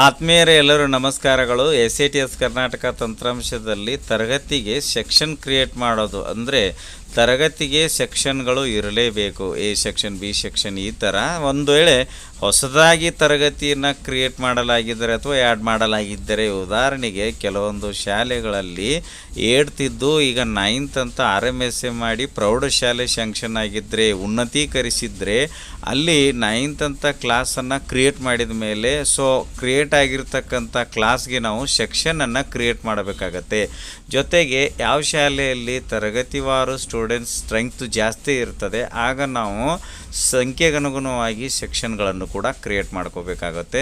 ಆತ್ಮೀಯರೇ ಎಲ್ಲರೂ ನಮಸ್ಕಾರಗಳು. SATS ಕರ್ನಾಟಕ ತಂತ್ರಾಂಶದಲ್ಲಿ ತರಗತಿಗೆ ಸೆಕ್ಷನ್ ಕ್ರಿಯೇಟ್ ಮಾಡೋದು ಅಂದರೆ ತರಗತಿಗೆ ಸೆಕ್ಷನ್ಗಳು ಇರಲೇಬೇಕು. ಎ ಸೆಕ್ಷನ್, ಬಿ ಸೆಕ್ಷನ್, ಈ ಥರ ಒಂದು ವೇಳೆ ಹೊಸದಾಗಿ ತರಗತಿಯನ್ನು ಕ್ರಿಯೇಟ್ ಮಾಡಲಾಗಿದ್ದರೆ ಅಥವಾ ಆ್ಯಡ್ ಮಾಡಲಾಗಿದ್ದರೆ, ಉದಾಹರಣೆಗೆ ಕೆಲವೊಂದು ಶಾಲೆಗಳಲ್ಲಿ 8th ಇದ್ದು ಈಗ 9th ಅಂತ RMSA ಮಾಡಿ ಪ್ರೌಢಶಾಲೆ ಸ್ಯಾಂಕ್ಷನ್ ಆಗಿದ್ದರೆ, ಉನ್ನತೀಕರಿಸಿದರೆ ಅಲ್ಲಿ 9th ಅಂತ ಕ್ಲಾಸನ್ನು ಕ್ರಿಯೇಟ್ ಮಾಡಿದ ಮೇಲೆ ಕ್ರಿಯೇಟ್ ಆಗಿರ್ತಕ್ಕಂಥ ಕ್ಲಾಸ್ಗೆ ನಾವು ಸೆಕ್ಷನನ್ನು ಕ್ರಿಯೇಟ್ ಮಾಡಬೇಕಾಗತ್ತೆ. ಜೊತೆಗೆ ಯಾವ ಶಾಲೆಯಲ್ಲಿ ತರಗತಿವಾರು ಸ್ಟೂಡೆಂಟ್ಸ್ ಸ್ಟ್ರೆಂಗ್ತ್ ಜಾಸ್ತಿ ಇರ್ತದೆ ಆಗ ನಾವು ಸಂಖ್ಯೆಗನುಗುಣವಾಗಿ ಸೆಕ್ಷನ್ಗಳನ್ನು ಕೂಡ ಕ್ರಿಯೇಟ್ ಮಾಡ್ಕೋಬೇಕಾಗುತ್ತೆ.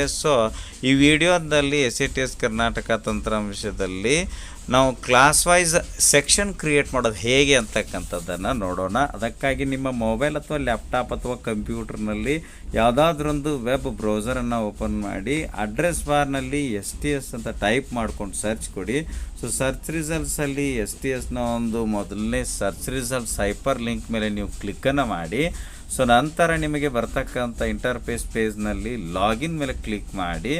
ಈ ವಿಡಿಯೋದಲ್ಲಿ SATS ಕರ್ನಾಟಕ ತಂತ್ರಾಂಶದಲ್ಲಿ ನಾವು ಕ್ಲಾಸ್ ವೈಸ್ ಸೆಕ್ಷನ್ ಕ್ರಿಯೇಟ್ ಮಾಡೋದು ಹೇಗೆ ಅಂತಕ್ಕಂಥದ್ದನ್ನು ನೋಡೋಣ. ಅದಕ್ಕಾಗಿ ನಿಮ್ಮ ಮೊಬೈಲ್ ಅಥವಾ ಲ್ಯಾಪ್ಟಾಪ್ ಅಥವಾ ಕಂಪ್ಯೂಟರ್ನಲ್ಲಿ ಯಾವುದಾದ್ರೊಂದು ವೆಬ್ ಬ್ರೌಸರನ್ನು ಓಪನ್ ಮಾಡಿ ಅಡ್ರೆಸ್ ಬಾರ್ನಲ್ಲಿ STS ಅಂತ ಟೈಪ್ ಮಾಡ್ಕೊಂಡು ಸರ್ಚ್ ಕೊಡಿ. ಸರ್ಚ್ ರಿಸಲ್ಟ್ಸಲ್ಲಿ STSನ ಒಂದು ಮೊದಲನೇ ಸರ್ಚ್ ರಿಸಲ್ಟ್ಸ್ ಹೈಪರ್ ಲಿಂಕ್ ಮೇಲೆ ನೀವು ಕ್ಲಿಕ್ಕನ್ನು ಮಾಡಿ. ನಂತರ ನಿಮಗೆ ಬರ್ತಕ್ಕಂಥ ಇಂಟರ್ಫೇಸ್ ಪೇಜ್ನಲ್ಲಿ ಲಾಗಿನ್ ಮೇಲೆ ಕ್ಲಿಕ್ ಮಾಡಿ.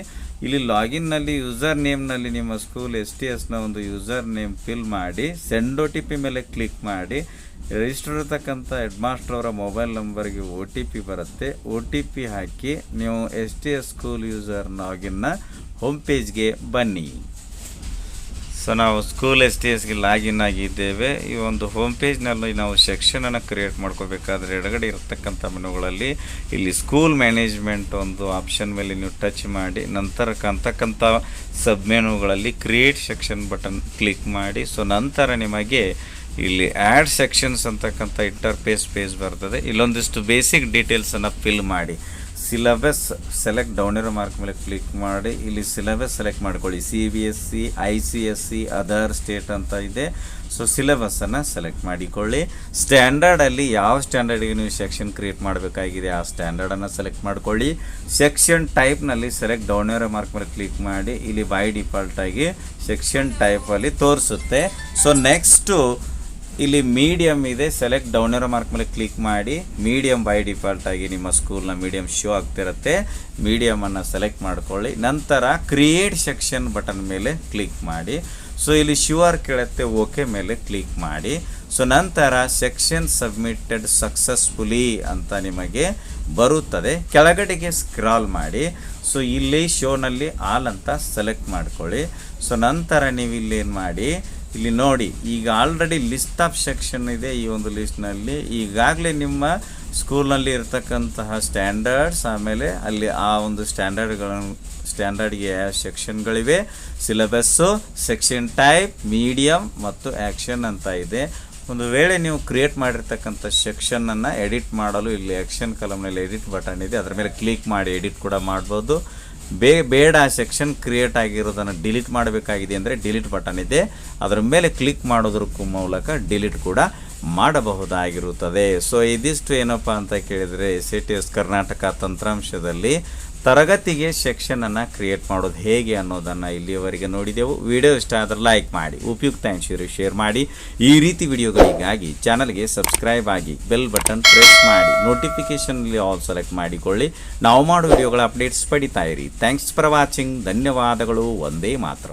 ಇಲ್ಲಿ ಲಾಗಿನ್ನಲ್ಲಿ ಯೂಸರ್ ನೇಮ್ನಲ್ಲಿ ನಿಮ್ಮ ಸ್ಕೂಲ್ STSನ ಒಂದು ಯೂಸರ್ ನೇಮ್ ಫಿಲ್ ಮಾಡಿ. ಸೆಂಡ್ OTP ಮೇಲೆ ಕ್ಲಿಕ್ ಮಾಡಿ. ರಿಜಿಸ್ಟರ್ ಇರತಕ್ಕಂಥ ಹೆಡ್ ಮಾಸ್ಟರ್ ಅವರ ಮೊಬೈಲ್ ನಂಬರ್ಗೆ OTP ಬರುತ್ತೆ. OTP ಹಾಕಿ ನೀವು STS ಸ್ಕೂಲ್ ಯೂಸರ್ ಲಾಗಿನ್ನ ಹೋಮ್ ಪೇಜ್ಗೆ ಬನ್ನಿ. ನಾವು ಸ್ಕೂಲ್ STSಗೆ ಲಾಗಿನ್ ಆಗಿದ್ದೇವೆ. ಈ ಒಂದು ಹೋಮ್ ಪೇಜ್ನಲ್ಲಿ ನಾವು ಸೆಕ್ಷನನ್ನು ಕ್ರಿಯೇಟ್ ಮಾಡ್ಕೋಬೇಕಾದ್ರೆ ಎಡಗಡೆ ಇರತಕ್ಕಂಥ ಮೆನುಗಳಲ್ಲಿ ಇಲ್ಲಿ ಸ್ಕೂಲ್ ಮ್ಯಾನೇಜ್ಮೆಂಟ್ ಒಂದು ಆಪ್ಷನ್ ಮೇಲೆ ನೀವು ಟಚ್ ಮಾಡಿ ನಂತರ ಕಾಣ್ತಕ್ಕಂಥ ಸಬ್ ಮೆನುಗಳಲ್ಲಿ ಕ್ರಿಯೇಟ್ ಸೆಕ್ಷನ್ ಬಟನ್ ಕ್ಲಿಕ್ ಮಾಡಿ. ನಂತರ ನಿಮಗೆ ಇಲ್ಲಿ ಆ್ಯಡ್ ಸೆಕ್ಷನ್ಸ್ ಅಂತಕ್ಕಂಥ ಇಂಟರ್ಫೇಸ್ ಪೇಜ್ ಬರ್ತದೆ. ಇಲ್ಲೊಂದಿಷ್ಟು ಬೇಸಿಕ್ ಡೀಟೇಲ್ಸನ್ನು ಫಿಲ್ ಮಾಡಿ. ಸಿಲೆಬಸ್ ಸೆಲೆಕ್ಟ್ ಡೌನ್ ಇರೋ ಮಾರ್ಕ್ ಮೇಲೆ ಕ್ಲಿಕ್ ಮಾಡಿ. ಇಲ್ಲಿ ಸಿಲೆಬಸ್ ಸೆಲೆಕ್ಟ್ ಮಾಡ್ಕೊಳ್ಳಿ. CBSE, ICSE, ಅದರ್ ಸ್ಟೇಟ್ ಅಂತ ಇದೆ. ಸಿಲೆಬಸ್ಸನ್ನು ಸೆಲೆಕ್ಟ್ ಮಾಡಿಕೊಳ್ಳಿ. ಸ್ಟ್ಯಾಂಡರ್ಡಲ್ಲಿ ಯಾವ ಸ್ಟ್ಯಾಂಡರ್ಡಿಗೆ ನೀವು ಸೆಕ್ಷನ್ ಕ್ರಿಯೇಟ್ ಮಾಡಬೇಕಾಗಿದೆ ಆ ಸ್ಟ್ಯಾಂಡರ್ಡನ್ನು ಸೆಲೆಕ್ಟ್ ಮಾಡ್ಕೊಳ್ಳಿ. ಸೆಕ್ಷನ್ ಟೈಪ್ನಲ್ಲಿ ಸೆಲೆಕ್ಟ್ ಡೌನ್ ಇರೋ ಮಾರ್ಕ್ ಮೇಲೆ ಕ್ಲಿಕ್ ಮಾಡಿ. ಇಲ್ಲಿ ಬೈ ಡಿಫಾಲ್ಟಾಗಿ ಸೆಕ್ಷನ್ ಟೈಪಲ್ಲಿ ತೋರಿಸುತ್ತೆ. ನೆಕ್ಸ್ಟು ಇಲ್ಲಿ ಮೀಡಿಯಮ್ ಇದೆ. ಸೆಲೆಕ್ಟ್ ಡೌನ್ ಇರೋ ಮಾರ್ಕ್ ಮೇಲೆ ಕ್ಲಿಕ್ ಮಾಡಿ. ಮೀಡಿಯಮ್ ಬೈ ಡಿಫಾಲ್ಟ್ ಆಗಿ ನಿಮ್ಮ ಸ್ಕೂಲ್ನ ಮೀಡಿಯಮ್ ಶೋ ಆಗ್ತಿರುತ್ತೆ. ಮೀಡಿಯಮನ್ನು ಸೆಲೆಕ್ಟ್ ಮಾಡ್ಕೊಳ್ಳಿ. ನಂತರ ಕ್ರಿಯೇಟ್ ಸೆಕ್ಷನ್ ಬಟನ್ ಮೇಲೆ ಕ್ಲಿಕ್ ಮಾಡಿ. ಇಲ್ಲಿ ಶ್ಯೂರ್ ಕೇಳುತ್ತೆ, ಓಕೆ ಮೇಲೆ ಕ್ಲಿಕ್ ಮಾಡಿ. ನಂತರ ಸೆಕ್ಷನ್ ಸಬ್ಮಿಟೆಡ್ ಸಕ್ಸಸ್ಫುಲಿ ಅಂತ ನಿಮಗೆ ಬರುತ್ತದೆ. ಕೆಳಗಡೆಗೆ ಸ್ಕ್ರಾಲ್ ಮಾಡಿ. ಇಲ್ಲಿ ಶೋನಲ್ಲಿ ಆಲ್ ಅಂತ ಸೆಲೆಕ್ಟ್ ಮಾಡ್ಕೊಳ್ಳಿ. ನಂತರ ನೀವು ಇಲ್ಲಿ ಏನು ಮಾಡಿ, ಇಲ್ಲಿ ನೋಡಿ ಈಗ ಆಲ್ರೆಡಿ ಲಿಸ್ಟ್ ಆಫ್ ಸೆಕ್ಷನ್ ಇದೆ. ಈ ಒಂದು ಲಿಸ್ಟ್ನಲ್ಲಿ ಈಗಾಗಲೇ ನಿಮ್ಮ ಸ್ಕೂಲ್ನಲ್ಲಿ ಇರತಕ್ಕಂತಹ ಸ್ಟ್ಯಾಂಡರ್ಡ್ಸ್, ಆಮೇಲೆ ಅಲ್ಲಿ ಆ ಒಂದು ಸ್ಟ್ಯಾಂಡರ್ಡ್ಗೆ ಯಾವ ಸೆಕ್ಷನ್ಗಳಿವೆ, ಸಿಲೆಬಸ್ಸು, ಸೆಕ್ಷನ್ ಟೈಪ್, ಮೀಡಿಯಮ್ ಮತ್ತು ಆ್ಯಕ್ಷನ್ ಅಂತ ಇದೆ. ಒಂದು ವೇಳೆ ನೀವು ಕ್ರಿಯೇಟ್ ಮಾಡಿರ್ತಕ್ಕಂಥ ಸೆಕ್ಷನನ್ನು ಎಡಿಟ್ ಮಾಡಲು ಇಲ್ಲಿ ಆ್ಯಕ್ಷನ್ ಕಾಲಮ್ನಲ್ಲಿ ಎಡಿಟ್ ಬಟನ್ ಇದೆ, ಅದರ ಮೇಲೆ ಕ್ಲಿಕ್ ಮಾಡಿ ಎಡಿಟ್ ಕೂಡ ಮಾಡ್ಬೋದು. ಬೇಡ ಸೆಕ್ಷನ್ ಕ್ರಿಯೇಟ್ ಆಗಿರೋದನ್ನು ಡಿಲೀಟ್ ಮಾಡಬೇಕಾಗಿದೆ ಅಂದರೆ ಡಿಲೀಟ್ ಬಟನ್ ಇದೆ, ಅದರ ಮೇಲೆ ಕ್ಲಿಕ್ ಮಾಡೋದ್ರ ಮೂಲಕ ಡಿಲೀಟ್ ಕೂಡ ಮಾಡಬಹುದಾಗಿರುತ್ತದೆ. ಇದಿಷ್ಟು ಏನಪ್ಪ ಅಂತ ಕೇಳಿದರೆ SATS ಕರ್ನಾಟಕ ತಂತ್ರಾಂಶದಲ್ಲಿ ತರಗತಿಗೆ ಸೆಕ್ಷನನ್ನು ಕ್ರಿಯೇಟ್ ಮಾಡೋದು ಹೇಗೆ ಅನ್ನೋದನ್ನು ಇಲ್ಲಿಯವರೆಗೆ ನೋಡಿದೆವು. ವಿಡಿಯೋ ಇಷ್ಟ ಆದರೆ ಲೈಕ್ ಮಾಡಿ, ಉಪಯುಕ್ತ ಅನಿಸಿದರೆ ಶೇರ್ ಮಾಡಿ. ಈ ರೀತಿ ವಿಡಿಯೋಗಳಿಗಾಗಿ ಚಾನಲ್ಗೆ ಸಬ್ಸ್ಕ್ರೈಬ್ ಆಗಿ ಬೆಲ್ ಬಟನ್ ಪ್ರೆಸ್ ಮಾಡಿ ನೋಟಿಫಿಕೇಷನಲ್ಲಿ ಆಲ್ ಸೆಲೆಕ್ಟ್ ಮಾಡಿಕೊಳ್ಳಿ. ನಾವು ಮಾಡೋ ವಿಡಿಯೋಗಳ ಅಪ್ಡೇಟ್ಸ್ ಪಡಿತಾ ಇರಿ. Thanks for watching. ಧನ್ಯವಾದಗಳು. ವಂದೇ ಮಾತರಂ.